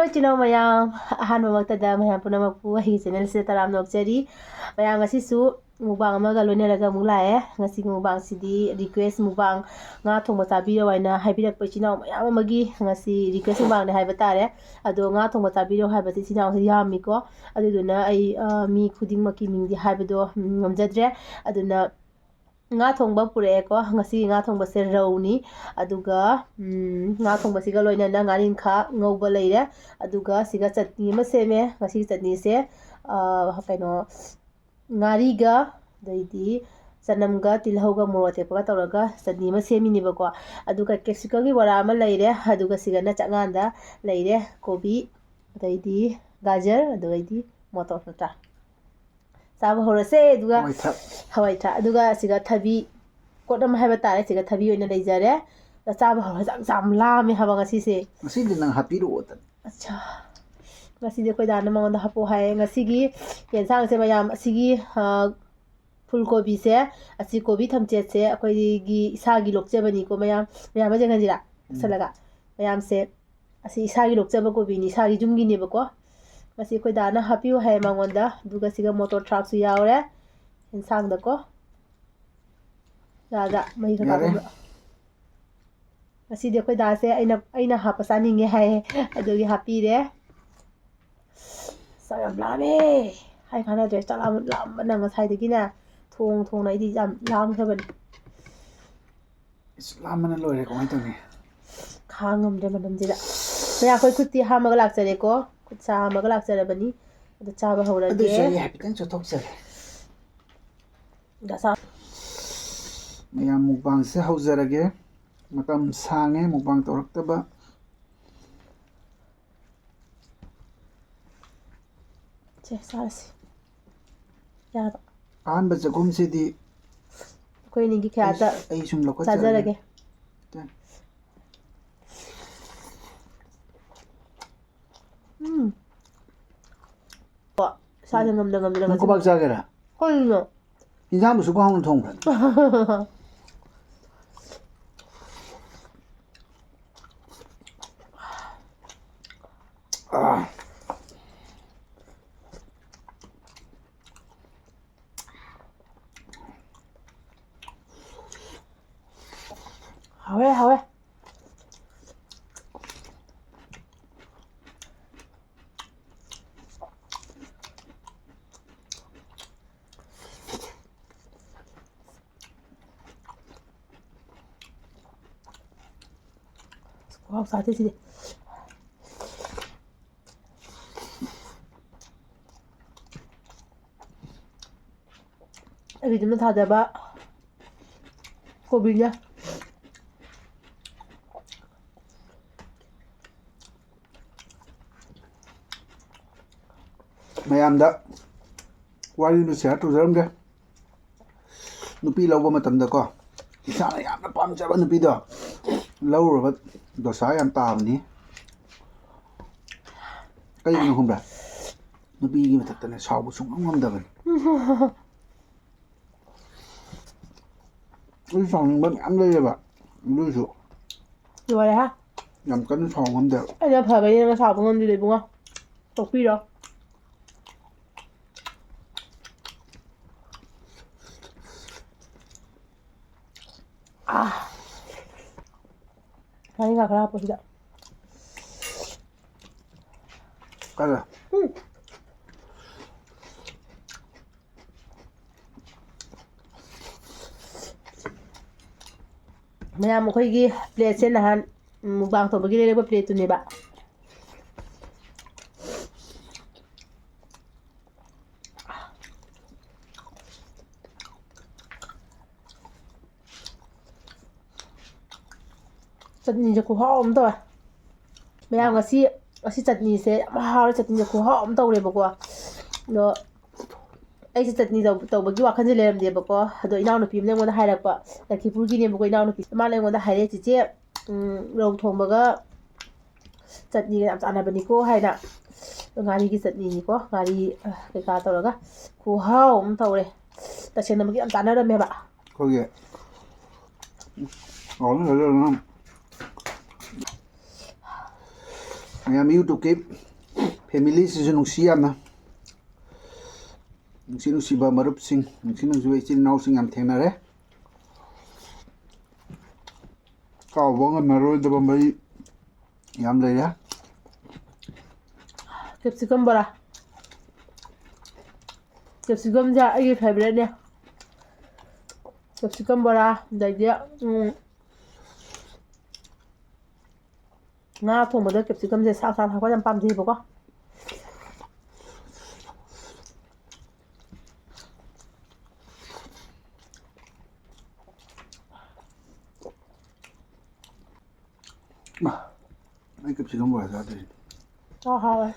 Hello Chino Mayam Hanma Maktada Mayam Punamapu he's an Elcetaram Nocteri Mayam Asisu Mubang Magaloneraga Mulae Nasi Mubang CD request Mubang Nga Tomatabio and Hybrid Pachino Mayamagi Nasi request Mubang the Hybatare Ado Nga Tomatabio Hybatina Yamiko Aduna I me couldn't maki the Hybado Namjadre Aduna nga thongba pure ko ngasi nga thongba se rauni aduga nga thongba siga loina na ngarin kha ngauba leire aduga siga chutney ma seme ngasi chutney se kaino ngari ga daidi sanamga tilhauga morote pa tawraga chutney ma semini ba ko aduga capsicum gi wara ma leire aduga siga na changanda leire kobi daidi gajar aduga idi motor nata Saba horase duga hawaita duga siga thabi kodam haba tare siga thabi oina leijare da saba horase exam la me haba ngasi se ngasi de nang happy ro ta acha ngasi de koi dana mangonda hapo hae ngasi gi yensang se mayam asigi fulgobi se asi kobi thamche se akoi gi isa gi lokche bani ko mayam mayam je ganjira salaga mayam se asi isa gi lokche ba kobi ni isa gi jumgi ne ba ko Masih koi dana happy hai mangonda duga siga motor truck su yaure insang da ko daga mai ka ba masih de koi da se aina ha pasani nge hai adugi happy re sayam lame hai khana de chala lam na nga sai de gina thong nai di jam lam khaban islam mana loi re komai to ni khangam de manam jira ya koi kutti ha magalak chare ko Sa magalak chara bani da chaba hora adu sari happy tan chotok chare da sa mayam mukbang se haujarage matam sange mukbang toraktaba che sarasi ya ba an ba jagum se di koi ningi khyata ai sum lokot chajarage Sa ngam da ko bak jagera koi no injam su ko hong thong phan hawe Wow, sate sih. Abi dum tha da ba kobinya. mayam da wari nu share to jaram de nupi lawba matam da ko isana yamna pam jaba nupi do lawro ba dosa yam tamni kai ni humra nupi gi matak ne saw bu sung ngam da ban ui song ban am le ba lu su Rồi ha. yam kan saw ngam da Ai da pha bai na sa bu ngam di bunga. Tok pi do. Này gak kenapa tidak? kala Mayam ko gi plate se nahan mubang to bagi le ba plate tu ne ba. Chutney je ku hom to mayam ngasi chutney se ma ha chutney je ku hom to le ba ko no ai chutney to bagi wa khan je le ram de ba ko do inaw no pi ne ngo da hai rak pa la ki pur gi ne ba ko inaw no pi ma le ngo da hai re chi che ro thong ba ga chutney ga am ana ba ni ko hai na ngari gi chutney ni ko ngari ke ka to ga ku hom to le ta chen na ma gi am ta na ra me ba ko ye ngon rồi ꯃꯌꯥꯝ ꯌꯨꯇꯨꯕꯀꯤ ꯐꯦꯃꯤꯂꯤꯁꯤꯁꯨ ꯅꯨꯡꯁꯤ ꯌꯥꯝꯅ ꯅꯨꯡꯁꯤꯕ ꯃꯔꯨꯞꯁꯤꯡ ꯅꯨꯡꯁꯤꯕ ꯏꯆꯤꯜ ꯏꯅꯥꯎꯁꯤꯡ ꯌꯥꯝ ꯊꯦꯡꯅꯔꯦ ꯀꯥꯎꯕ ꯉꯝꯃꯔꯣꯏꯗꯕ ꯃꯔꯤ ꯌꯥꯝ ꯂꯩꯔꯦ ꯀꯦꯞꯁꯤꯀꯝ ꯕꯣꯔꯥ ꯀꯦꯞꯁꯤꯀꯝꯁꯦ ꯑꯩꯒꯤ ꯐꯦꯚꯣꯔꯥꯏꯠꯅꯦ ꯀꯦꯞꯁꯤꯀꯝ ꯕꯣꯔꯥ ꯑꯗꯩꯗꯤ ꯉꯥ ꯊꯣꯡꯕꯗ ꯀꯦꯞꯁꯤꯀꯝꯁꯦ ꯁꯥꯛ ꯊꯥꯛꯄ ꯌꯥꯝ ꯄꯥꯝꯖꯩꯌꯦꯕꯀꯣ ꯑꯩ ꯀꯦꯞꯁꯤꯀꯝ ꯕꯣꯔꯥ ꯆꯥꯗ꯭ꯔꯤ ꯍꯥꯎꯋꯦ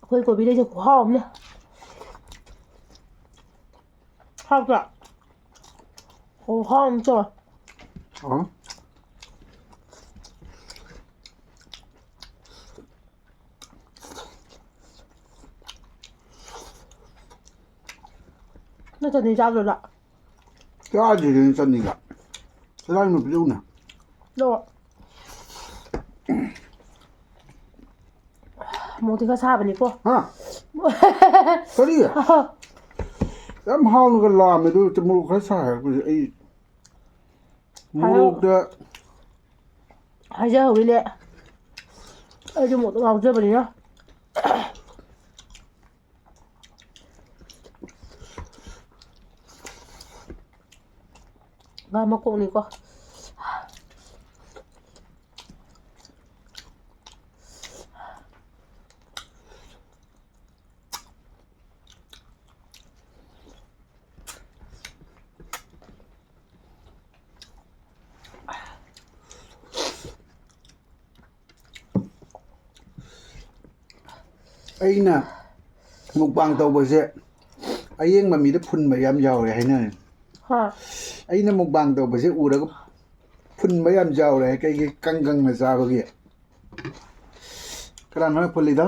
ꯑꯩꯈꯣꯏ ꯀꯣꯕꯤ ꯂꯩꯁꯦ ꯈꯨꯍꯥꯎ ꯑꯃꯅꯦ ꯍꯥꯎꯇ꯭ꯔꯥ ꯈꯨꯍꯥꯎ ꯑꯃ ꯇꯧꯋꯦ ꯅꯪ ꯆꯠꯅꯤ ꯆꯥꯗ꯭ꯔꯣ ꯆꯥꯗ꯭ꯔꯤꯗ ꯆꯠꯅꯤꯒ ꯀꯗꯥꯏꯅꯣ ꯄꯤꯔꯛꯎꯅꯦ ꯂꯧꯔꯣ ꯃꯣꯔꯣꯛꯇꯤ ꯈꯔ ꯁꯥꯕꯅꯤꯀꯣ ꯍꯥ ꯀꯔꯤ ꯌꯥꯝ ꯍꯥꯎꯅꯒ ꯂꯥꯝꯃꯦ ꯑꯗꯨꯒ ꯃꯣꯔꯣꯛ ꯈꯔ ꯁꯥꯏ ꯍꯥꯏꯔꯛꯄꯁꯦ ꯑꯩ ꯃꯣꯔꯣꯛꯇ ꯍꯥꯏꯖꯍꯧꯔꯤꯅꯦ ꯑꯩꯁꯨ ꯃꯣꯔꯣꯛꯇ ꯉꯥꯎꯖꯕꯅꯤꯅ ꯉꯥ ꯃꯀꯣꯛꯅꯤꯀꯣ ꯑꯩꯅ ꯃꯨꯛꯕꯥꯡ ꯇꯧꯕꯁꯦ ꯑꯌꯦꯡꯕ ꯃꯤꯗ ꯐꯨꯟꯕ ꯌꯥꯝ ꯌꯥꯎꯔꯦ ꯍꯥꯏꯅꯔꯦ ꯍꯥ ꯑꯩꯅ ꯃꯨꯛꯕꯥꯡ ꯇꯧꯕꯁꯦ ꯎꯔꯒ ꯐꯨꯟꯕ ꯌꯥꯝ ꯌꯥꯎꯔꯦ ꯀꯩꯒꯤ ꯀꯪꯅ ꯆꯥꯕꯒꯤ ꯀꯅꯥꯅꯣ ꯐꯨꯜꯂꯤꯗꯣ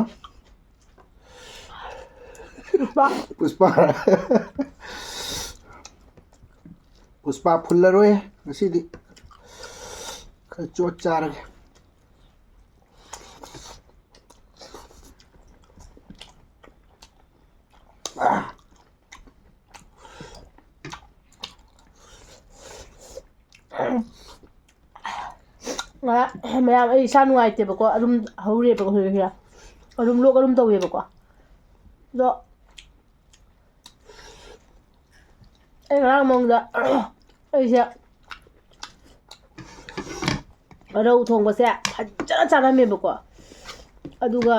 ꯄꯨꯁꯄꯥ ꯄꯨꯁꯄꯥ ꯐꯨꯜꯂꯔꯣꯏ ꯉꯁꯤꯗꯤ ꯈꯔ ꯆꯣꯠ ꯆꯥꯔꯒꯦ ꯃꯌꯥꯝ ꯑꯩ ꯏꯁꯥ ꯅꯨꯡꯉꯥꯏꯇꯦꯕꯀꯣ ꯑꯗꯨꯝ ꯍꯧꯔꯦꯕꯀꯣ ꯍꯧꯖꯤꯛꯁꯦ ꯑꯗꯨꯝ ꯂꯣꯛ ꯑꯗꯨꯝ ꯇꯧꯋꯦꯕꯀꯣ ꯑꯗꯣ ꯑꯩ ꯉꯔꯥꯡ ꯃꯪꯗ ꯑꯩꯁꯦ ꯔꯧ ꯊꯣꯡꯕꯁꯦ ꯐꯖꯅ ꯆꯥꯔꯝꯃꯦꯕꯀꯣ ꯑꯗꯨꯒ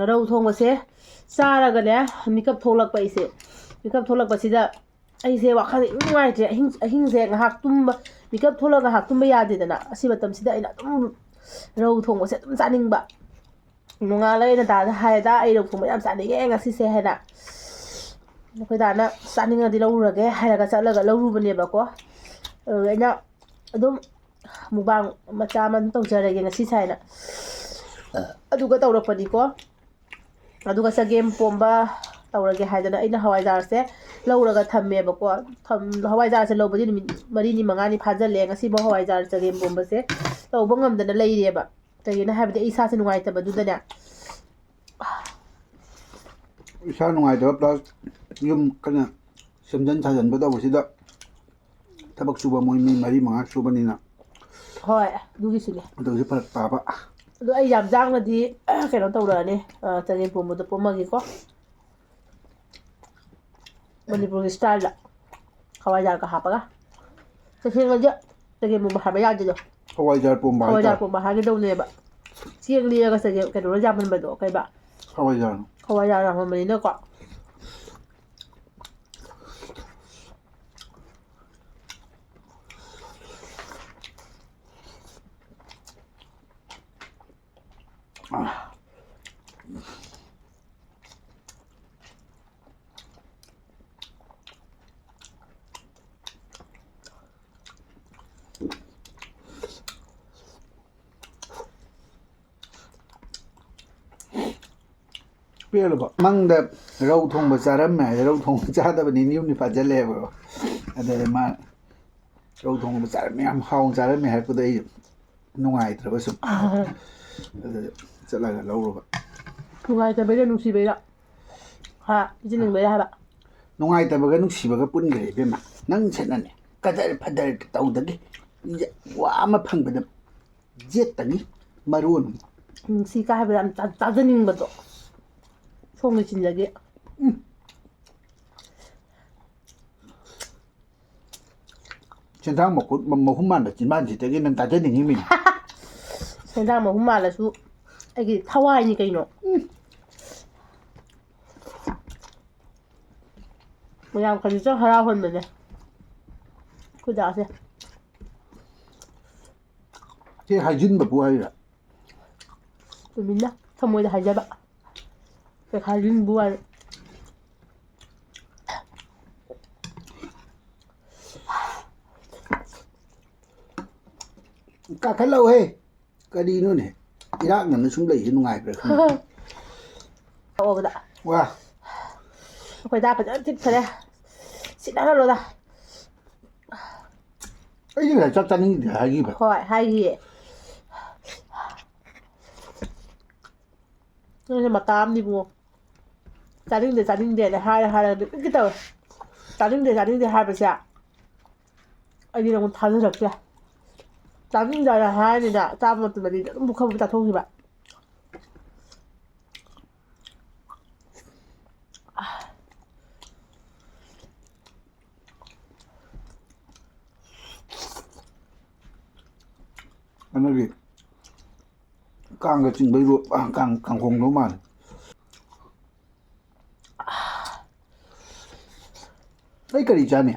ꯔꯧ ꯊꯣꯡꯕꯁꯦ ꯆꯥꯔꯒꯅꯦ ꯃꯤꯀꯞ ꯊꯣꯛꯂꯛꯄ ꯑꯩꯁꯦ ꯃꯤꯀꯞ ꯊꯣꯛꯂꯛꯄꯁꯤꯗ ꯑꯩꯁꯦ ꯋꯥꯈꯜ ꯏꯅꯨꯡ ꯅꯨꯡꯉꯥꯏꯇ꯭ꯔꯦ ꯑꯍꯤꯡꯁꯦ ꯉꯥꯏꯍꯥꯛ ꯇꯨꯝꯕ ꯃꯤꯀꯞ ꯊꯣꯛꯂꯒ ꯉꯥꯏꯍꯥꯛ ꯇꯨꯝꯕ ꯌꯥꯗꯦꯗꯅ ꯑꯁꯤ ꯃꯇꯝꯁꯤꯗ ꯑꯩꯅ ꯑꯗꯨꯝ ꯔꯧ ꯊꯣꯡꯕꯁꯦ ꯑꯗꯨꯝ ꯆꯥꯅꯤꯡꯕ ꯅꯣꯡꯉꯥꯜꯂꯒ ꯑꯩꯅ ꯗꯥꯗ ꯍꯥꯏꯗ ꯑꯩ ꯔꯧ ꯊꯣꯡꯕ ꯌꯥꯝ ꯆꯥꯅꯤꯡꯉꯦ ꯉꯁꯤꯁꯦ ꯍꯥꯏꯅ ꯑꯩꯈꯣꯏ ꯗꯥꯅ ꯆꯥꯅꯤꯡꯉꯗꯤ ꯂꯧꯔꯨꯔꯒꯦ ꯍꯥꯏꯔꯒ ꯆꯠꯂꯒ ꯂꯧꯔꯨꯕꯅꯦꯕꯀꯣ ꯑꯩꯅ ꯑꯗꯨꯝ ꯃꯨꯛꯕꯥꯡ ꯃꯆꯥ ꯑꯃ ꯇꯧꯖꯔꯒꯦ ꯉꯁꯤꯁꯦ ꯍꯥꯏꯅ ꯑꯗꯨꯒ ꯇꯧꯔꯛꯄꯅꯤꯀꯣ ꯑꯗꯨꯒ ꯆꯒꯦꯝ ꯄꯣꯝꯕ ꯇꯧꯔꯒꯦ ꯍꯥꯏꯗꯅ ꯑꯩꯅ ꯍꯋꯥꯏꯖꯥꯔꯁꯦ ꯂꯧꯔꯒ ꯊꯝꯃꯦꯕꯀꯣ ꯍꯋꯥꯏꯖꯥꯔꯁꯦ ꯂꯧꯕꯗꯤ ꯅꯨꯃꯤꯠ 4ꯅꯤ 5ꯅꯤ ꯐꯥꯖꯤꯜꯂꯦ ꯉꯁꯤꯐꯥꯎ ꯍꯋꯥꯏꯖꯥꯔ ꯆꯒꯦꯝ ꯄꯣꯝꯕꯁꯦ ꯇꯧꯕ ꯉꯝꯗꯅ ꯂꯩꯔꯦꯕ ꯀꯩꯒꯤꯅꯣ ꯍꯥꯏꯕꯗꯤ ꯑꯩ ꯏꯁꯥꯁꯦ ꯅꯨꯡꯉꯥꯏꯇꯕꯗꯨꯗꯅꯦ ꯏꯁꯥ ꯅꯨꯡꯉꯥꯏꯇꯕ ꯄ꯭ꯂꯁ ꯌꯨꯝ ꯀꯟꯅ ꯁꯦꯝꯖꯤꯟ ꯁꯥꯖꯤꯟꯕ ꯇꯧꯕꯁꯤꯗ ꯊꯕꯛ ꯁꯨꯕ ꯃꯣꯏ ꯃꯤ 4-5 ꯁꯨꯕꯅꯤꯅ ꯍꯣꯏ ꯑꯗꯨꯒꯤꯁꯨꯅꯦ ꯑꯗꯨꯁꯨ ꯐꯔꯛ ꯇꯥꯕ ꯑꯗꯣ ꯑꯩ ꯌꯥꯝ ꯌꯥꯡꯅꯗꯤ ꯀꯩꯅꯣ ꯇꯧꯔꯛꯑꯅꯤ ꯆꯒꯦꯝ ꯄꯣꯝꯕꯗꯣ ꯄꯣꯝꯃꯒꯦꯀꯣ ꯃꯅꯤꯄꯨꯔꯒꯤ ꯁ꯭ꯇꯥꯏꯜꯗ ꯍꯋꯥꯏꯖꯥꯔꯒ ꯍꯥꯞꯄꯒ ꯇꯁꯦꯡꯅꯗꯤ ꯆꯒꯦꯝ ꯄꯣꯝꯕ ꯍꯥꯏꯕ ꯌꯥꯗꯦꯗꯣ ꯍꯋꯥꯏꯖꯥꯔ ꯄꯣꯝꯕ ꯍꯋꯥꯏꯖꯥꯔ ꯍꯥꯏꯇꯥꯔꯦ ꯄꯣꯝꯕ ꯍꯥꯏꯒꯗꯧꯅꯦꯕ ꯆꯦꯡ ꯂꯤꯔꯒ ꯆꯒꯦꯝ ꯀꯩꯅꯣꯅ ꯌꯥꯝꯃꯟꯕꯗꯣ ꯀꯩꯕ ꯍꯋꯥꯏꯖꯥꯔ ꯍꯋꯥꯏꯖꯥꯔ ꯌꯥꯝꯃꯟꯕꯅꯤꯅꯀꯣ ꯄꯦꯜꯂꯕ ꯃꯪꯗ ꯔꯧ ꯊꯣꯡꯕ ꯆꯥꯔꯝꯃꯦ ꯍꯥꯏꯗꯤ ꯔꯧ ꯊꯣꯡꯕ ꯆꯥꯗꯕꯅꯤ ꯌꯨꯝꯗꯤ ꯐꯥꯖꯤꯜꯂꯦꯕ ꯑꯗꯨꯗ ꯃꯥ ꯔꯧ ꯊꯣꯡꯕ ꯆꯥꯔꯝꯃꯦ ꯌꯥꯝ ꯍꯥꯎꯅ ꯆꯥꯔꯝꯃꯦ ꯍꯥꯏꯔꯛꯄꯗ ꯑꯩ ꯅꯨꯡꯉꯥꯏꯇ꯭ꯔꯕ ꯁꯨꯝ ꯑꯗꯨꯗ ꯆꯠꯂꯒ ꯂꯧꯔꯨꯕ ꯅꯨꯡꯉꯥꯏꯇꯕꯩꯔ ꯅꯨꯡꯁꯤꯕꯩꯔ ꯍꯥ ꯄꯤꯖꯅꯤꯡꯕꯩꯔ ꯍꯥꯏꯕ ꯅꯨꯡꯉꯥꯏꯇꯕꯒ ꯅꯨꯡꯁꯤꯕꯒ ꯄꯨꯟꯈ꯭ꯔꯦ ꯏꯕꯦꯝꯃ ꯅꯪ ꯁꯦꯠꯅꯅꯦ ꯀꯗꯔ ꯐꯗꯔ ꯇꯧꯗꯒꯤ ꯋꯥ ꯑꯃ ꯐꯪꯕꯗ ꯖꯦꯠꯇꯒꯤ ꯃꯔꯣꯟ ꯅꯨꯡꯁꯤ ꯀꯥ ꯍꯥꯏꯕꯗ ꯌꯥꯝ ꯆꯥꯖꯅꯤꯡꯕꯗꯣ ꯁꯣꯝꯒꯤ ꯆꯤꯟꯖꯒꯤ ꯁꯦꯟꯗꯥꯡ ꯃꯈꯨꯠ ꯃꯍꯨꯝ ꯃꯥꯟꯕ ꯆꯤꯟꯕꯥꯟꯁꯤꯗꯒꯤ ꯅꯪ ꯇꯥꯖꯅꯤꯡꯉꯤ ꯃꯤꯅꯤ ꯁꯦꯟꯗꯥꯡ ꯃꯍꯨꯝ ꯃꯥꯜꯂꯁꯨ ꯑꯩꯒꯤ ꯊꯋꯥꯏꯅꯤ ꯀꯩꯅꯣ ꯃꯌꯥꯝ ꯈꯖꯤꯛꯇꯪ ꯍꯔꯥꯎꯍꯟꯕꯅꯦ ꯈꯨꯗꯥꯁꯦ ꯁꯤ ꯍꯥꯏꯖꯤꯟꯕꯕꯨ ꯍꯥꯏꯔ ꯇꯨꯃꯤꯟꯅ ꯊꯃꯣꯏꯗ ꯍꯥꯏꯖꯕ ꯍꯥꯏꯖꯤꯟꯕꯨ ꯍꯥꯏꯔ ꯀꯥꯈꯠꯂꯛꯎꯍꯦ ꯀꯔꯤꯅꯣꯅꯦ ꯏꯔꯥꯛꯅꯅ ꯁꯨꯝ ꯂꯩꯁꯦ ꯅꯨꯡꯉꯥꯏꯕ꯭ꯔꯥ ꯈꯪꯗꯦ ꯇꯧꯕꯗ ꯋꯥ ꯑꯩꯈꯣꯏ ꯗꯥ ꯐꯖꯅ ꯆꯤꯛꯊꯔꯦ ꯁꯤꯠꯅꯍꯜꯂꯣꯗ ꯑꯩꯗꯤ ꯉꯁꯥꯏ ꯆꯥꯛ ꯆꯥꯅꯤꯡꯗꯦ ꯍꯥꯏꯈꯤꯕ ꯍꯣꯏ ꯍꯥꯏꯈꯤꯌꯦ ꯅꯪꯁꯦ ꯃꯇꯥ ꯑꯃꯅꯤ ꯏꯕꯨꯡꯉꯣ ꯆꯥꯅꯤꯡꯗꯦꯅ ꯍꯥꯏꯔꯒ ꯅꯨꯃꯤꯠꯀꯤ ꯇꯧꯋꯦ ꯆꯥꯅꯤꯡꯗꯦ ꯍꯥꯏꯕꯁꯦ ꯑꯩꯗꯤ ꯅꯪꯉꯣꯟꯗ ꯊꯥꯖꯔꯛꯇꯦ ꯆꯥꯅꯤꯡꯗꯦꯅ ꯍꯥꯏꯔꯅꯤꯅ ꯆꯥꯕ ꯃꯇꯝꯗꯗꯤ ꯑꯗꯨꯝ ꯕꯨꯈꯝ ꯆꯥꯊꯣꯛꯈꯤꯕ ꯑꯗꯨꯒꯤ ꯀꯥꯡꯒ ꯆꯤꯡꯕꯩ ꯀꯥꯡꯈꯣꯡꯗꯧ ꯃꯥꯜꯂꯦ ꯑꯩ ꯀꯔꯤ ꯆꯥꯅꯤ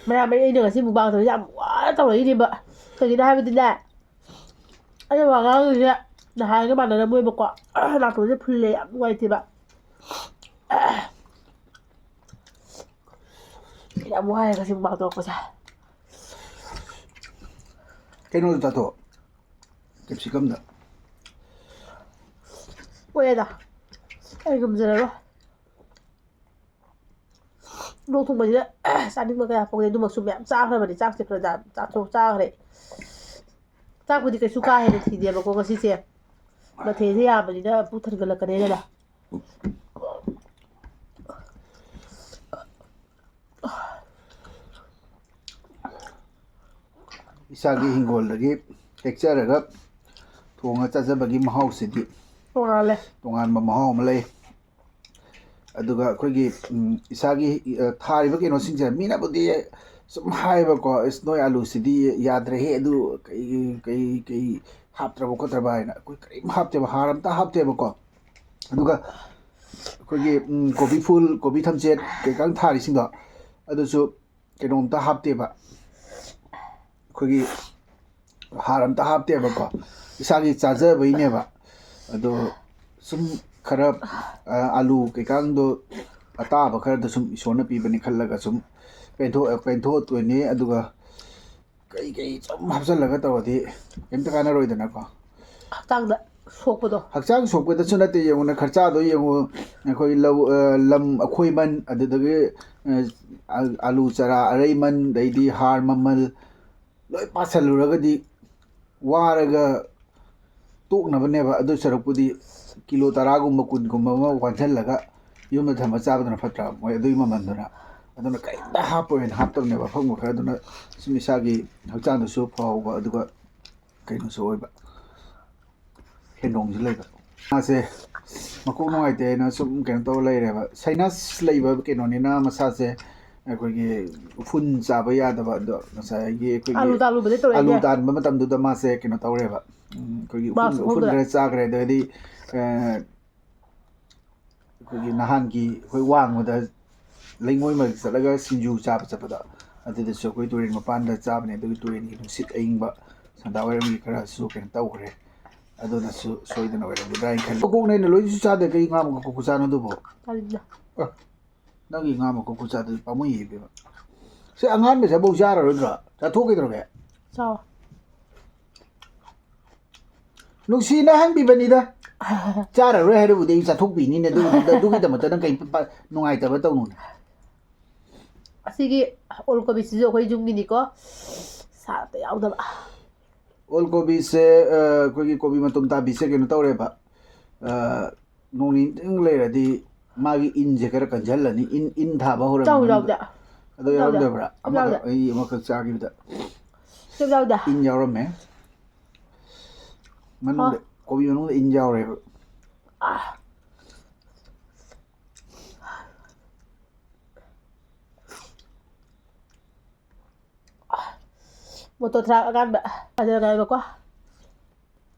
ꯃꯌꯥꯝ ꯑꯩꯅ ꯉꯁꯤ ꯃꯨꯛꯕꯥꯡ ꯇꯧꯔꯤꯁꯦ ꯌꯥꯝ ꯋꯥꯅ ꯇꯧꯔꯛꯏꯅꯦꯕ ꯀꯩꯒꯤꯅꯣ ꯍꯥꯏꯕꯗꯤꯅꯦ ꯑꯩꯅ ꯋꯥ ꯉꯥꯡꯉꯤꯁꯦ ꯅꯍꯥꯟꯒ ꯃꯥꯟꯅꯔꯝꯃꯣꯏꯕꯀꯣ ꯅꯥꯇꯣꯟꯁꯦ ꯐꯨꯜꯂꯦ ꯌꯥꯝ ꯅꯨꯡꯉꯥꯏꯇꯦꯕ ꯌꯥꯝ ꯋꯥꯏꯑꯦ ꯉꯁꯤ ꯃꯨꯛꯕꯥꯡ ꯇꯧꯔꯛꯄꯁꯦ ꯀꯩꯅꯣꯗ ꯆꯥꯊꯣꯛ ꯀꯦꯞꯁꯤꯀꯝꯗ ꯑꯣꯏꯌꯦꯗ ꯑꯩ ꯉꯝꯖꯔꯔꯣꯏ ꯂꯣꯛ ꯊꯨꯡꯕꯁꯤꯗ ꯆꯥꯅꯤꯡꯕ ꯀꯌꯥ ꯄꯣꯛꯗꯦ ꯑꯗꯨꯃꯛꯁꯨ ꯃꯌꯥꯝ ꯆꯥꯈ꯭ꯔꯕꯅꯤ ꯆꯥꯛꯁꯦ ꯈꯔ ꯆꯥꯈ꯭ꯔꯦ ꯆꯥꯛꯄꯨꯗꯤ ꯀꯩꯁꯨ ꯀꯥ ꯍꯦꯟꯅ ꯊꯤꯗꯦꯕꯀꯣ ꯉꯁꯤꯁꯦ ꯃꯊꯦꯜꯁꯦ ꯌꯥꯝꯕꯅꯤꯅ ꯄꯨꯛ ꯊꯟꯒꯠꯂꯛꯀꯅꯤꯅ ꯏꯁꯥꯒꯤ ꯍꯤꯡꯒꯣꯜꯗꯒꯤ ꯍꯦꯛꯆꯔꯒ ꯊꯣꯡꯉ ꯆꯥꯖꯕꯒꯤ ꯃꯍꯥꯎꯁꯤꯗꯤ ꯇꯣꯡꯉꯥꯜꯂꯦ ꯇꯣꯉꯥꯟꯕ ꯃꯍꯥꯎ ꯑꯃ ꯂꯩ ꯑꯗꯨꯒ ꯑꯩꯈꯣꯏꯒꯤ ꯏꯁꯥꯒꯤ ꯊꯥꯔꯤꯕ ꯀꯩꯅꯣꯁꯤꯡꯁꯦ ꯃꯤꯅꯕꯨꯗꯤ ꯁꯨꯝ ꯍꯥꯏꯕꯀꯣ ꯏꯁ ꯅꯣꯏ ꯑꯂꯨꯁꯤꯗꯤ ꯌꯥꯗ꯭ꯔꯦꯍꯦ ꯑꯗꯨ ꯀꯩ ꯍꯥꯞꯇ꯭ꯔꯕ ꯈꯣꯠꯇ꯭ꯔꯕ ꯍꯥꯏꯅ ꯑꯩꯈꯣꯏ ꯀꯔꯤꯝ ꯍꯥꯞꯇꯦꯕ ꯍꯥꯔ ꯑꯝꯇ ꯍꯥꯞꯇꯦꯕꯀꯣ ꯑꯗꯨꯒ ꯑꯩꯈꯣꯏꯒꯤ ꯀꯣꯕꯤ ꯐꯨꯜ ꯀꯣꯕꯤ ꯊꯝꯆꯦꯠ ꯀꯩꯀꯥ ꯊꯥꯔꯤꯁꯤꯡꯗꯣ ꯑꯗꯨꯁꯨ ꯀꯩꯅꯣꯝꯇ ꯍꯥꯞꯇꯦꯕ ꯑꯩꯈꯣꯏꯒꯤ ꯍꯥꯔ ꯑꯝꯇ ꯍꯥꯞꯇꯦꯕꯀꯣ ꯏꯁꯥꯒꯤ ꯆꯥꯖꯕꯩꯅꯦꯕ ꯑꯗꯣ ꯁꯨꯝ ꯈꯔ ꯑꯂꯨ ꯀꯩꯀꯥꯡꯗꯣ ꯑꯇꯥꯕ ꯈꯔꯗ ꯁꯨꯝ ꯏꯁꯣꯔꯅ ꯄꯤꯕꯅꯤ ꯈꯜꯂꯒ ꯁꯨꯝ ꯄꯦꯟꯊꯣꯛꯇꯣꯏꯅꯤ ꯑꯗꯨꯒ ꯀꯩ ꯁꯨꯝ ꯍꯥꯞꯆꯤꯜꯂꯒ ꯇꯧꯔꯗꯤ ꯀꯩꯝꯇ ꯀꯥꯟꯅꯔꯣꯏꯗꯅꯀꯣ ꯍꯛꯆꯥꯡꯗ ꯁꯣꯛꯄꯗꯣ ꯍꯛꯆꯥꯡ ꯁꯣꯛꯄꯗꯁꯨ ꯅꯠꯇꯦ ꯌꯦꯡꯉꯨꯅ ꯈꯔꯆꯥꯗꯣ ꯌꯦꯡꯉꯨ ꯑꯩꯈꯣꯏ ꯂꯝ ꯑꯈꯣꯏꯃꯟ ꯑꯗꯨꯗꯒꯤ ꯑꯂꯨ ꯆꯥꯔꯥ ꯑꯔꯩꯃꯟ ꯑꯗꯩꯗꯤ ꯍꯥꯔ ꯃꯃꯜ ꯂꯣꯏ ꯄꯥꯁꯜꯂꯨꯔꯒꯗꯤ ꯋꯥꯔꯒ ꯇꯣꯛꯅꯕꯅꯦꯕ ꯑꯗꯨ ꯁꯔꯨꯛꯄꯨꯗꯤ ꯀꯤꯂꯣ 10ꯒꯨꯝꯕ 20ꯒꯨꯝꯕ ꯑꯃ ꯋꯥꯟꯁꯤꯜꯂꯒ ꯌꯨꯝꯗ ꯊꯝꯃ ꯆꯥꯕꯗꯨꯅ ꯐꯠꯇ꯭ꯔꯥ ꯃꯣꯏ ꯑꯗꯨꯒꯤ ꯃꯃꯜꯗꯨꯅ ꯑꯗꯨꯅ ꯀꯔꯤꯝꯇ ꯍꯥꯞꯄꯣꯏꯅ ꯍꯥꯞꯇꯕꯅꯦꯕ ꯑꯐꯪꯕ ꯈꯔꯗꯨꯅ ꯁꯨꯝ ꯏꯁꯥꯒꯤ ꯍꯛꯆꯥꯡꯗꯁꯨ ꯐꯍꯧꯕ ꯑꯗꯨꯒ ꯀꯩꯅꯣꯁꯨ ꯑꯣꯏꯕ ꯍꯦꯟꯗꯣꯡꯁꯨ ꯂꯩꯕ ꯃꯥꯁꯦ ꯃꯀꯣꯛ ꯅꯨꯡꯉꯥꯏꯇꯦꯅ ꯁꯨꯝ ꯀꯩꯅꯣ ꯇꯧꯔ ꯂꯩꯔꯦꯕ ꯁꯥꯏꯅꯁ ꯂꯩꯕ ꯀꯩꯅꯣꯅꯤꯅ ꯃꯁꯥꯁꯦ ꯑꯩꯈꯣꯏꯒꯤ ꯎꯐꯨꯟ ꯆꯥꯕ ꯌꯥꯗꯕ ꯑꯗꯣ ꯉꯁꯥꯏꯒꯤ ꯑꯩꯈꯣꯏꯒꯤ ꯑꯂꯨ ꯇꯥꯜꯂꯨꯕꯗꯩ ꯑꯂꯨ ꯇꯧꯔꯛꯏꯅꯦ ꯇꯥꯟꯕ ꯃꯇꯝꯗꯨꯗ ꯃꯥꯁꯦ ꯀꯩꯅꯣ ꯇꯧꯔꯦꯕ ꯑꯩꯈꯣꯏꯒꯤ ꯃꯥꯁꯨ ꯎꯐꯨꯟ ꯈꯪꯗ꯭ꯔꯦ ꯈꯔ ꯆꯥꯈ꯭ꯔꯦ ꯑꯗꯩꯗꯤ ꯑꯩꯈꯣꯏꯒꯤ ꯅꯍꯥꯟꯒꯤ ꯑꯩꯈꯣꯏ ꯋꯥꯡꯃꯗ ꯂꯩꯉꯣꯏ ꯃꯔꯛ ꯆꯠꯂꯒ ꯁꯤꯡꯖꯨ ꯆꯥꯕ ꯆꯠꯄꯗ ꯑꯗꯨꯗꯁꯨ ꯑꯩꯈꯣই ꯇꯨꯔꯦꯟ ꯃꯄꯥꯟꯗ ꯆꯥꯕꯅꯦ ꯑꯗꯨꯒꯤ ꯇꯨꯔꯦꯟꯒꯤ ꯅꯨꯡꯁꯤꯠ ꯑꯏꯪꯕ ꯁꯟꯗꯥꯋꯥꯏꯔꯝꯒꯤ ꯈꯔꯁꯨ ꯀꯩꯅꯣ ꯇꯧꯈ꯭ꯔꯦ ꯑꯗꯨꯅꯁꯨ ꯁꯣꯏꯗꯅ ꯑꯣꯏꯔꯝꯒꯗ꯭ꯔꯥ ꯍꯥꯏꯅ ꯈꯜꯂꯤ ꯃꯀꯣꯛꯅ ꯑꯩꯅ ꯂꯣꯏꯅꯁꯨ ꯆꯥꯗꯦ ꯀꯩ ꯉꯥ ꯃꯀꯣꯛ ꯈꯨꯆꯥꯅꯣ ꯑꯗꯨꯕꯨ ꯅꯪꯒꯤ ꯉꯥ ꯃꯀꯣꯛ ꯈꯨꯆꯥꯗꯨꯗꯤ ꯄꯥꯝꯃꯨꯏ ꯏꯕꯦꯝꯃ ꯁꯤ ꯑꯉꯥꯟꯕꯁꯦ ꯑꯃꯐꯥꯎ ꯆꯥꯔꯔꯣꯏꯗ꯭ꯔꯣ ꯆꯥꯊꯣꯛꯈꯤꯗ꯭ꯔꯣꯒꯦ ꯆꯥꯎ ꯅꯨꯡꯁꯤꯅ ꯍꯪꯕꯤꯕꯅꯤꯗ ꯆꯥꯔꯔꯣꯏ ꯍꯥꯏꯔꯕꯨꯗꯤ ꯑꯩ ꯆꯥꯊꯣꯛꯄꯤꯅꯤꯅꯦ ꯑꯗꯨꯒꯤꯗꯃꯛꯇ ꯅꯪ ꯀꯩ ꯅꯨꯡꯉꯥꯏꯇꯕ ꯇꯧꯅꯨꯅꯦ ꯑꯁꯤꯒꯤ ꯑꯣꯜ ꯀꯣꯕꯤꯁꯤꯁꯨ ꯑꯩꯈꯣꯏ ꯌꯨꯝꯒꯤꯅꯤꯀꯣ ꯁꯥ ꯑꯝꯇ ꯌꯥꯎꯗꯕ ꯑꯣꯜ ꯀꯣꯕꯤꯁꯦ ꯑꯩꯈꯣꯏꯒꯤ ꯀꯣꯕꯤ ꯃꯇꯨꯝ ꯇꯥꯕꯤꯁꯦ ꯀꯩꯅꯣ ꯇꯧꯔꯦꯕ ꯅꯣꯡ ꯅꯤꯅꯤꯇꯪ ꯂꯩꯔꯗꯤ ꯃꯥꯒꯤ ꯏꯟꯁꯦ ꯈꯔ ꯀꯟꯓꯜꯂꯅꯤ ꯏꯟ ꯊꯥꯕ ꯍꯧꯔꯝꯃꯤ ꯌꯥꯎ ꯃꯅꯨꯡꯗ ꯌꯥꯎꯗꯦ ꯑꯗꯣ ꯌꯥꯎꯔꯝꯗꯕ꯭ꯔꯥ ꯑꯃꯈꯛ ꯑꯩ ꯑꯃꯈꯛ ꯆꯥꯈꯤꯕꯗ ꯌꯥꯎꯗꯦ ꯏꯟ ꯌꯥꯎꯔꯝꯃꯦ ꯃꯅꯨꯡꯗ ꯀꯣꯕꯤ ꯃꯅꯨꯡꯗ ꯏꯟ ꯌꯥꯎꯔꯦꯕ ꯃꯣꯇꯣ ꯊ꯭ꯔꯥꯛ ꯑꯀꯥꯟꯕ ꯐꯖꯅꯕꯀꯣ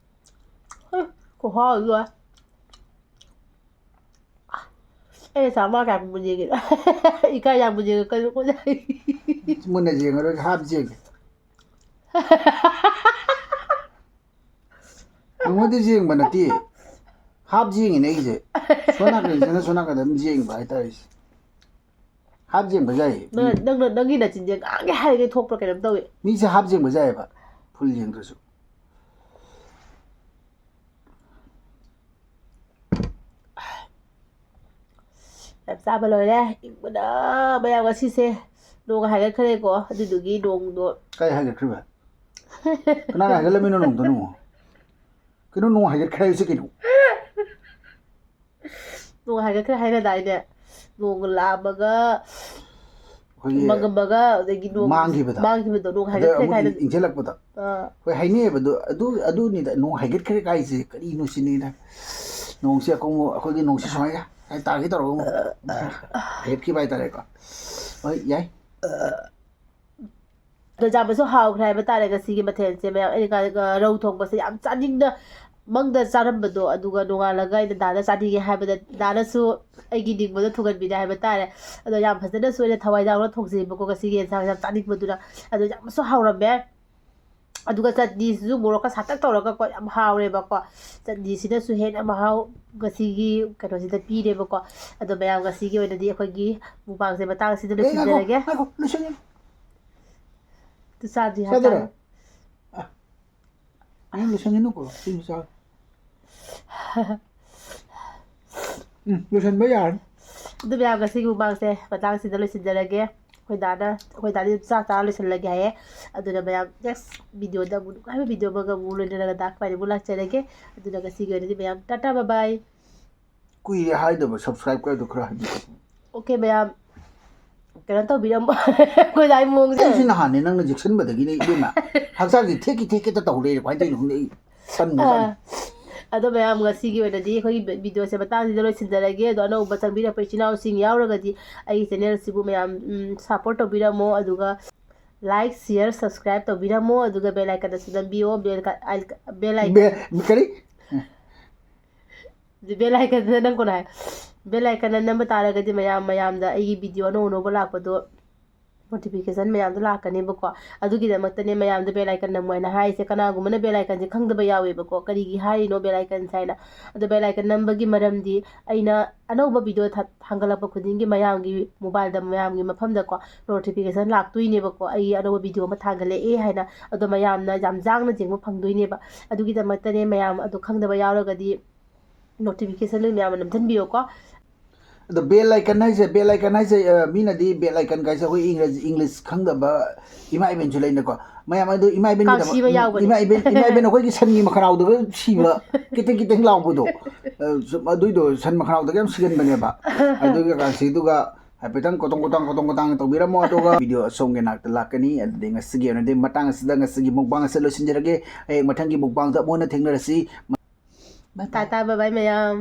ꯈꯨꯍꯥꯎ ꯂꯣꯏ ꯑꯩꯅ ꯆꯥꯝꯃ ꯀꯌꯥ ꯃꯨꯟꯖꯦꯒꯦ ꯏꯀꯥꯏ ꯌꯥꯝ ꯃꯨꯟꯖꯦꯒ ꯀꯩꯅꯣ ꯀꯣꯟꯅꯩ ꯃꯨꯟꯅ ꯌꯦꯡꯉꯔꯣꯏ ꯍꯥꯞ ꯌꯦꯡꯒꯦ ꯅꯉꯣꯟꯗ ꯌꯦꯡꯕ ꯅꯠꯇꯦ ꯍꯥꯞ ꯌꯦꯡꯉꯤꯅꯦ ꯑꯩꯒꯤꯁꯦ ꯁꯣꯝ ꯅꯥꯀꯟꯁꯤꯅ ꯁꯣꯝ ꯅꯥꯀꯟꯗ ꯑꯗꯨꯝ ꯌꯦꯡꯕ ꯍꯥꯏꯇꯥꯔꯦ ꯍꯥꯞ ꯌꯦꯡꯕ ꯌꯥꯏꯌꯦ ꯅꯪꯅ ꯅꯪꯒꯤ ꯅꯆꯤꯟꯁꯦ ꯉꯥꯡꯒꯦ ꯍꯥꯏꯔꯤꯈꯩ ꯊꯣꯛꯄ꯭ꯔꯥ ꯀꯩꯅꯣꯝ ꯇꯧꯏ ꯃꯤꯁꯦ ꯍꯥꯞ ꯌꯦꯡꯕ ꯌꯥꯏꯑꯕ ꯐꯨꯜ ꯌꯦꯡꯗ꯭ꯔꯁꯨ ꯌꯥꯝ ꯆꯥꯕ ꯂꯣꯏꯔꯦ ꯏꯪꯕꯅ ꯃꯌꯥꯝ ꯉꯁꯤꯁꯦ ꯅꯣꯡ ꯍꯥꯏꯒꯠꯈ꯭ꯔꯦꯀꯣ ꯑꯗꯨꯗꯨꯒꯤ ꯅꯣꯡꯗꯣ ꯀꯥꯏ ꯍꯥꯏꯒꯠꯈ꯭ꯔꯤꯕ ꯀꯅꯥꯅ ꯍꯥꯏꯒꯠꯂꯝꯃꯤꯅꯣ ꯅꯣꯡꯗꯣ ꯀꯩꯅꯣ ꯅꯣꯡ ꯍꯥꯏꯒꯠꯈ꯭ꯔꯦ ꯍꯥꯏꯁꯦ ꯀꯩꯅꯣ ꯅꯣꯡ ꯍꯥꯏꯒꯠꯈ꯭ꯔꯦ ꯍꯥꯏꯅꯗꯥꯏꯅꯦ ꯅꯣꯡ ꯂꯥꯛꯑꯝꯃꯒ ꯑꯩꯈꯣꯏꯒꯤ ꯃꯪꯉꯝꯃꯒ ꯑꯗꯒꯤ ꯅꯣꯡ ꯃꯥꯡꯈꯤꯕꯗꯣ ꯅꯣꯡ ꯑꯗ ꯍꯥꯏꯒꯠꯈ꯭ꯔꯦ ꯑꯃꯨꯛ ꯀꯥꯏꯅ ꯏꯪꯁꯤꯜꯂꯛꯄꯗꯣ ꯍꯣꯏ ꯍꯥꯏꯅꯩꯌꯦꯕ ꯑꯗꯨꯅꯤꯗ ꯅꯣꯡ ꯍꯥꯏꯒꯠꯈ꯭ꯔꯦ ꯀꯥꯏꯁꯦ ꯀꯔꯤꯅꯣ ꯁꯤꯅꯤꯗ ꯅꯣꯡꯁꯦ ꯑꯩꯈꯣꯏꯒꯤ ꯅꯣꯡꯁꯤ ꯁꯨꯃꯥꯏꯅ ꯇꯥꯒꯦ ꯇꯧꯔꯒ ꯑꯃꯨꯛ ꯍꯥꯏꯒꯠꯈꯤꯕ ꯍꯥꯏꯇꯥꯔꯦꯀꯣ ꯍꯣꯏ ꯌꯥꯏ ꯑꯗꯣ ꯆꯥꯕꯁꯨ ꯍꯥꯎꯈ꯭ꯔꯦ ꯍꯥꯏꯕ ꯇꯥꯔꯦ ꯉꯁꯤꯒꯤ ꯃꯊꯦꯜꯁꯦ ꯃꯌꯥꯝ ꯑꯩꯅ ꯔꯧ ꯊꯣꯡꯕꯁꯦ ꯌꯥꯝ ꯆꯥꯅꯤꯡꯅ ꯃꯪꯗ ꯆꯥꯔꯝꯕꯗꯣ ꯑꯗꯨꯒ ꯅꯣꯡꯉꯥꯜꯂꯒ ꯑꯩꯅ ꯗꯥꯗ ꯆꯥꯅꯤꯡꯉꯦ ꯍꯥꯏꯕꯗ ꯗꯥꯅꯁꯨ ꯑꯩꯒꯤ ꯅꯤꯡꯕꯗꯣ ꯊꯨꯡꯍꯟꯕꯤꯔꯦ ꯍꯥꯏꯕ ꯇꯥꯔꯦ ꯑꯗꯣ ꯌꯥꯝ ꯐꯖꯅꯁꯨ ꯑꯩꯅ ꯊꯋꯥꯏ ꯌꯥꯎꯅ ꯊꯣꯡꯖꯩꯕꯀꯣ ꯉꯁꯤꯒꯤ ꯌꯦꯟꯁꯥꯡ ꯌꯥꯝ ꯆꯥꯅꯤꯡꯕꯗꯨꯅ ꯑꯗꯣ ꯌꯥꯝꯅꯁꯨ ꯍꯥꯎꯔꯝꯃꯦ ꯑꯗꯨꯒ ꯆꯠꯅꯤꯁꯤꯁꯨ ꯃꯣꯔꯣꯛꯀ ꯁꯥꯇꯛ ꯇꯧꯔꯒꯀꯣ ꯌꯥꯝ ꯍꯥꯎꯔꯦꯕꯀꯣ ꯆꯠꯅꯤꯁꯤꯅꯁꯨ ꯍꯦꯟꯅ ꯃꯍꯥꯎ ꯉꯁꯤꯒꯤ ꯀꯩꯅꯣꯁꯤꯗ ꯄꯤꯔꯦꯕꯀꯣ ꯑꯗꯣ ꯃꯌꯥꯝ ꯉꯁꯤꯒꯤ ꯑꯣꯏꯅꯗꯤ ꯑꯩꯈꯣꯏꯒꯤ ꯃꯨꯛꯕꯥꯡꯁꯦ ꯃꯇꯥꯡ ꯑꯁꯤꯗ ꯂꯣꯏꯁꯤꯟꯖꯔꯒꯦ ꯉꯥꯏꯈꯣ ꯂꯣꯏꯁꯟꯒꯦ ꯇꯨ ꯆꯥꯗ꯭ꯔꯤ ꯆꯥꯗꯣꯏꯔꯣ ꯍꯥꯏꯇꯥꯔꯦ ꯅꯪ ꯂꯣꯏꯁꯟꯒꯤꯅꯨꯀꯣ ꯁꯤꯁꯨ ꯆꯥ ꯂꯣꯏꯁꯟꯕ ꯌꯥꯔꯅꯤ ꯑꯗꯨ ꯃꯌꯥꯝ ꯉꯁꯤꯒꯤ ꯃꯨꯛꯕꯥꯡꯁꯦ ꯃꯇꯥꯡꯁꯤꯗ ꯂꯣꯏꯁꯤꯟꯖꯔꯒꯦ ꯑꯩꯈꯣꯏ ꯗꯥꯗꯤ ꯆꯥꯛ ꯆꯥꯔ ꯂꯣꯏꯁꯤꯜꯂꯒꯦ ꯍꯥꯏꯌꯦ ꯑꯗꯨꯅ ꯃꯌꯥꯝ ꯅꯦꯛꯁ ꯚꯤꯗꯤꯑꯣꯗ ꯑꯃꯨꯛ ꯅꯨꯡꯉꯥꯏꯕ ꯚꯤꯗꯤꯑꯣ ꯑꯃꯒ ꯑꯃꯨꯛ ꯂꯣꯏꯅꯔꯒ ꯗꯥꯛꯄꯥꯏꯅ ꯑꯃꯨꯛ ꯂꯥꯛꯆꯔꯒꯦ ꯑꯗꯨꯅ ꯉꯁꯤꯒꯤ ꯑꯣꯏꯅꯗꯤ ꯃꯌꯥꯝ ꯇꯥꯇꯥ ꯕꯥꯏ ꯀꯨꯏꯔꯦ ꯍꯥꯏꯗꯕ ꯁꯕꯁꯀ꯭ꯔꯥꯏꯕ ꯀꯥꯏꯗꯣ ꯈꯔ ꯍꯥꯏꯕꯤꯌꯨ ꯑꯣꯀꯦ ꯃꯌꯥꯝ ꯀꯩꯅꯣ ꯇꯧꯕꯤꯔꯝꯃꯣ ꯑꯩꯈꯣꯏ ꯗꯥꯒꯤ ꯃꯑꯣꯡꯁꯦ ꯑꯩꯁꯤ ꯅꯍꯥꯟꯅꯦ ꯅꯪꯅ ꯌꯦꯛꯁꯟꯕꯗꯒꯤꯅꯦ ꯏꯕꯦꯝꯃ ꯍꯛꯆꯥꯡꯁꯦ ꯊꯦꯛꯀꯦ ꯇꯧ ꯂꯩꯔꯦ ꯀꯃꯥꯏꯅ ꯇꯧꯔꯤꯅꯣ ꯈꯪꯗꯦ ꯑꯩ ꯇꯟꯈ꯭ꯔꯖꯥꯠꯅꯤ ꯑꯗꯣ ꯃꯌꯥꯝ ꯉꯁꯤꯒꯤ ꯑꯣꯏꯅꯗꯤ ꯑꯩꯈꯣꯏꯒꯤ ꯚꯤꯗꯤꯑꯣꯁꯦ ꯃꯇꯥꯡꯁꯤꯗ ꯂꯣꯏꯁꯤꯟꯖꯔꯒꯦ ꯑꯗꯣ ꯑꯅꯧꯕ ꯆꯪꯕꯤꯔꯛꯄ ꯏꯆꯤꯜ ꯏꯅꯥꯎꯁꯤꯡ ꯌꯥꯎꯔꯒꯗꯤ ꯑꯩꯒꯤ ꯆꯦꯅꯦꯜꯁꯤꯕꯨ ꯃꯌꯥꯝ ꯁꯞꯄꯣꯔꯠ ꯇꯧꯕꯤꯔꯝꯃꯣ ꯑꯗꯨꯒ ꯂꯥꯏꯛ ꯁꯤꯌꯔ ꯁꯕꯁꯀ꯭ꯔꯥꯏꯕ ꯇꯧꯕꯤꯔꯝꯃꯣ ꯑꯗꯨꯒ ꯕꯦꯜ ꯑꯥꯏꯀꯟꯗꯁꯨ ꯅꯝꯕꯤꯌꯣ ꯕꯦꯜ ꯀꯔꯤ ꯑꯥꯏꯀꯟꯗ ꯅꯪ ꯀꯣꯟꯅ ꯍꯥꯏ ꯕꯦꯜ ꯑꯥꯏꯀꯟꯗ ꯅꯝꯕ ꯇꯥꯔꯒꯗꯤ ꯃꯌꯥꯝꯗ ꯑꯩꯒꯤ ꯚꯤꯗꯤꯑꯣ ꯑꯅꯧ ꯑꯅꯧꯕ ꯂꯥꯛꯄꯗꯣ ꯅꯣꯇꯤꯐꯤꯀꯦꯁꯟ ꯃꯌꯥꯝꯗꯣ ꯂꯥꯛꯀꯅꯦꯕꯀꯣ ꯑꯗꯨꯒꯤꯗꯃꯛꯇꯅꯦ ꯃꯌꯥꯝꯗ ꯕꯦꯜ ꯑꯥꯏꯀꯟ ꯅꯝꯃꯣ ꯍꯥꯏꯅ ꯍꯥꯏꯔꯤꯁꯦ ꯀꯅꯥꯒꯨꯝꯕꯅ ꯕꯦꯜ ꯑꯥꯏꯀꯟꯁꯦ ꯈꯪꯗꯕ ꯌꯥꯎꯋꯦꯕꯀꯣ ꯀꯔꯤꯒꯤ ꯍꯥꯏꯔꯤꯅꯣ ꯕꯦꯜ ꯑꯥꯏꯀꯟꯁꯦ ꯍꯥꯏꯅ ꯑꯗꯣ ꯕꯦꯜ ꯑꯥꯏꯀꯟ ꯅꯝꯕꯒꯤ ꯃꯔꯝꯗꯤ ꯑꯩꯅ ꯑꯅꯧꯕ ꯚꯤꯗꯤꯑꯣ ꯊꯥꯡꯒꯠꯂꯛꯄ ꯈꯨꯗꯤꯡꯒꯤ ꯃꯌꯥꯝꯒꯤ ꯃꯣꯕꯥꯏꯜꯗ ꯃꯌꯥꯝꯒꯤ ꯃꯐꯝꯗꯀꯣ ꯅꯣꯇꯤꯐꯤꯀꯦꯁꯟ ꯂꯥꯛꯇꯣꯏꯅꯦꯕꯀꯣ ꯑꯩꯒꯤ ꯑꯅꯧꯕ ꯚꯤꯗꯤꯑꯣ ꯑꯃ ꯊꯥꯡꯒꯠꯂꯛꯑꯦ ꯍꯥꯏꯅ ꯑꯗꯣ ꯃꯌꯥꯝꯅ ꯌꯥꯝ ꯌꯥꯡꯅ ꯌꯦꯡꯕ ꯐꯪꯗꯣꯏꯅꯦꯕ ꯑꯗꯨꯒꯤꯗꯃꯛꯇꯅꯦ ꯃꯌꯥꯝ ꯑꯗꯣ ꯈꯪꯗꯕ ꯌꯥꯎꯔꯒꯗꯤ ꯅꯣꯇꯤꯐꯤꯀꯦꯁꯟ ꯃꯌꯥꯝꯅ ꯅꯝꯁꯤꯟꯕꯤꯌꯣꯀꯣ ꯑꯗꯣ ꯕꯦꯜ ꯑꯥꯏꯀꯟ ꯍꯥꯏꯁꯦ ꯃꯤꯅꯗꯤ ꯕꯦꯜ ꯑꯥꯏꯀꯟ ꯀꯥꯏꯁꯦ ꯑꯩꯈꯣꯏ ꯏꯪꯂꯤꯁ ꯈꯪꯗꯕ ꯏꯃꯥ ꯏꯕꯦꯟꯁꯨ ꯂꯩꯅꯀꯣ ꯃꯌꯥꯝ ꯑꯗꯨ ꯏꯃꯥ ꯏꯕꯦꯟꯒꯤꯗꯃꯛ ꯀꯥꯡꯁꯤ ꯑꯃ ꯌꯥꯎꯕꯅꯦ ꯏꯃꯥ ꯏꯕꯦꯟ ꯑꯩꯈꯣꯏꯒꯤ ꯁꯟꯒꯤ ꯃꯈꯔꯥꯎꯗꯒ ꯁꯤꯕ ꯈꯤꯇꯪ ꯂꯥꯎꯕꯗꯣ ꯑꯗꯨꯏꯗꯣ ꯁꯟ ꯃꯈꯔꯥꯎꯗꯒ ꯌꯥꯝ ꯁꯤꯒꯟꯕꯅꯦꯕ ꯑꯗꯨꯒꯤ ꯀꯥꯡꯁꯤꯗꯨꯒ ꯍꯥꯏꯐꯦꯠꯇꯪ ꯀꯣꯇꯣꯡ ꯇꯧꯕꯤꯔꯝꯃꯣ ꯑꯗꯨꯒ ꯚꯤꯗꯤꯑꯣ ꯑꯁꯣꯝꯒꯤ ꯅꯥꯛꯇ ꯂꯥꯛꯀꯅꯤ ꯑꯗꯨꯗꯤ ꯉꯁꯤꯒꯤ ꯑꯣꯏꯅꯗꯤ ꯃꯇꯥꯡ ꯑꯁꯤꯗ ꯉꯁꯤꯒꯤ ꯃꯨꯛꯕꯥꯡ ꯑꯁꯤ ꯂꯣꯏꯁꯤꯟꯖꯔꯒꯦ ꯍꯌꯦꯡ ꯃꯊꯪꯒꯤ ꯃꯨꯛꯕꯥꯡꯗ ꯑꯃꯨꯛ ꯍꯟꯅ ꯊꯦꯡꯅꯔꯁꯤ ꯇꯥꯇꯥ ꯕꯥꯏ ꯃꯌꯥꯝ